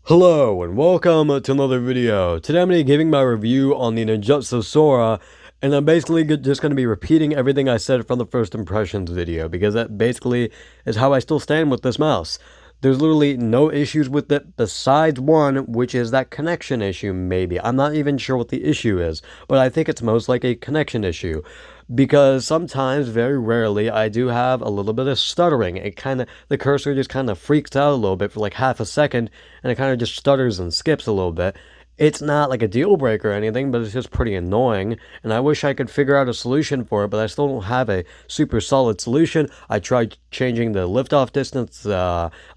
Hello and welcome to another video. Today I'm going to be giving my review on the Ninjutso Sora, and I'm basically just going to be repeating everything I said from the first impressions video, because that basically is how I still stand with this mouse. There's literally no issues with it besides one, which is that connection issue maybe. I'm not even sure what the issue is, but I think it's most like a connection issue. Because sometimes, very rarely, I do have a little bit of stuttering. The cursor just kind of freaks out a little bit for like half a second, and it kind of just stutters and skips a little bit. It's not like a deal breaker or anything, but it's just pretty annoying, and I wish I could figure out a solution for it, but I still don't have a super solid solution. I tried changing the liftoff distance,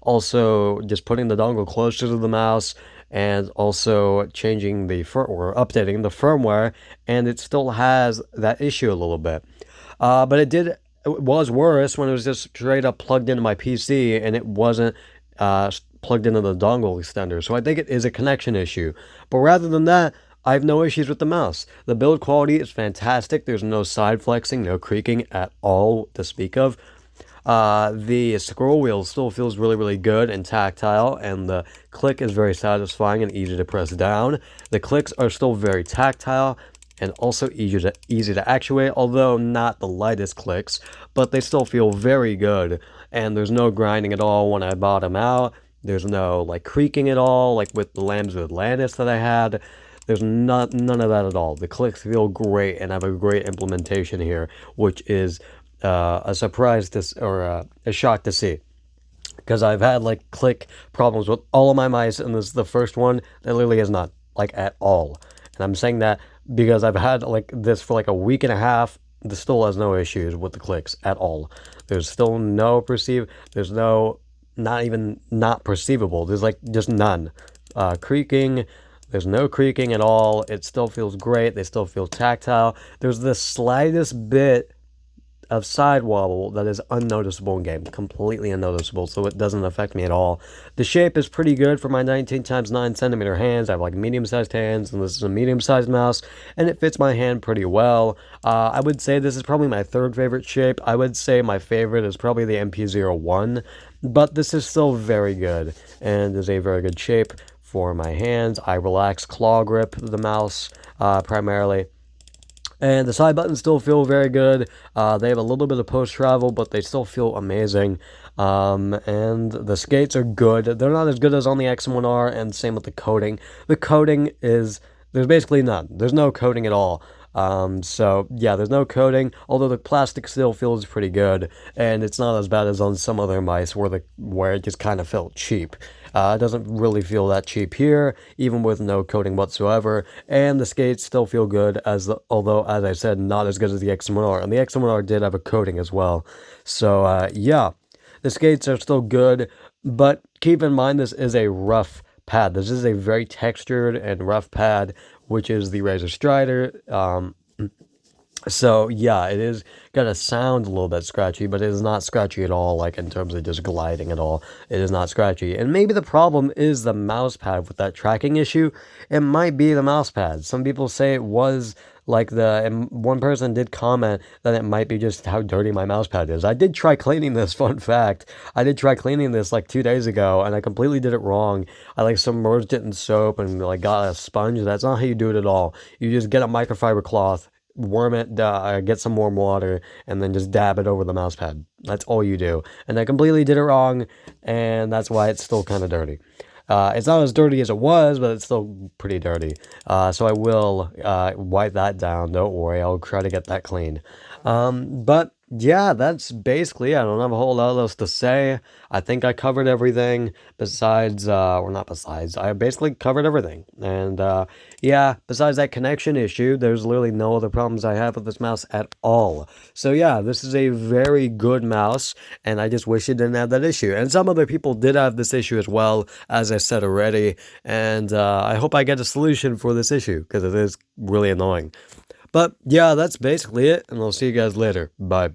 also just putting the dongle closer to the mouse, and also changing or updating the firmware, and it still has that issue a little bit. But it was worse when it was just straight up plugged into my PC and it wasn't plugged into the dongle extender. So I think it is a connection issue. But rather than that, I have no issues with the mouse. The build quality is fantastic. There's no side flexing, no creaking at all to speak of. The scroll wheel still feels really good and tactile, and the click is very satisfying and easy to press down. The clicks are still very tactile and also easy to actuate, although not the lightest clicks, but they still feel very good, and there's no grinding at all when I bottom out. There's no like creaking at all, like with the Lambs of Atlantis that I had. There's none of that at all. The clicks feel great, and I have a great implementation here, which is a surprise or a shock to see, because I've had like click problems with all of my mice, and this is the first one that literally is not like at all. And I'm saying that because I've had like this for like a week and a half. This still has no issues with the clicks at all. There's still no there's no, not even not perceivable. There's like just none. Creaking. There's no creaking at all. It still feels great. They still feel tactile. There's the slightest bit of side wobble that is unnoticeable in game, completely unnoticeable, so it doesn't affect me at all. The shape is pretty good for my 19x9 centimeter hands. I have like medium-sized hands, and this is a medium-sized mouse, and it fits my hand pretty well. I would say this is probably my third favorite shape. I would say my favorite is probably the MP01, but this is still very good, and is a very good shape for my hands. I relax claw grip the mouse primarily. And the side buttons still feel very good. They have a little bit of post-travel, but they still feel amazing. And the skates are good. They're not as good as on the X1R, and same with the coating. The coating there's basically none. There's no coating at all. So yeah, there's no coating, although the plastic still feels pretty good, and it's not as bad as on some other mice where it just kind of felt cheap. It doesn't really feel that cheap here, even with no coating whatsoever, and the skates still feel good, although, as I said, not as good as the X1R, and the X1R did have a coating as well. So yeah, the skates are still good, but keep in mind this is a rough pad. This is a very textured and rough pad, which is the Razor Strider. So yeah, it is gonna sound a little bit scratchy, but it is not scratchy at all, like in terms of just gliding at all. It is not scratchy. And maybe the problem is the mouse pad with that tracking issue. It might be the mouse pad. Some people say it was like and one person did comment that it might be just how dirty my mouse pad is. I did try cleaning this, fun fact. I did try cleaning this like 2 days ago, and I completely did it wrong. I like submerged it in soap and like got a sponge. That's not how you do it at all. You just get a microfiber cloth, warm it, get some warm water, and then just dab it over the mouse pad. That's all you do. And I completely did it wrong, and that's why it's still kind of dirty. It's not as dirty as it was, but it's still pretty dirty. So I will wipe that down. Don't worry, I'll try to get that clean. But yeah, that's basically it. I don't have a whole lot else to say. I think I covered everything besides, or not besides, I basically covered everything. And yeah, besides that connection issue, there's literally no other problems I have with this mouse at all. So yeah, this is a very good mouse, and I just wish it didn't have that issue. And some other people did have this issue as well, as I said already, and I hope I get a solution for this issue, because it is really annoying. But yeah, that's basically it, and I'll see you guys later. Bye.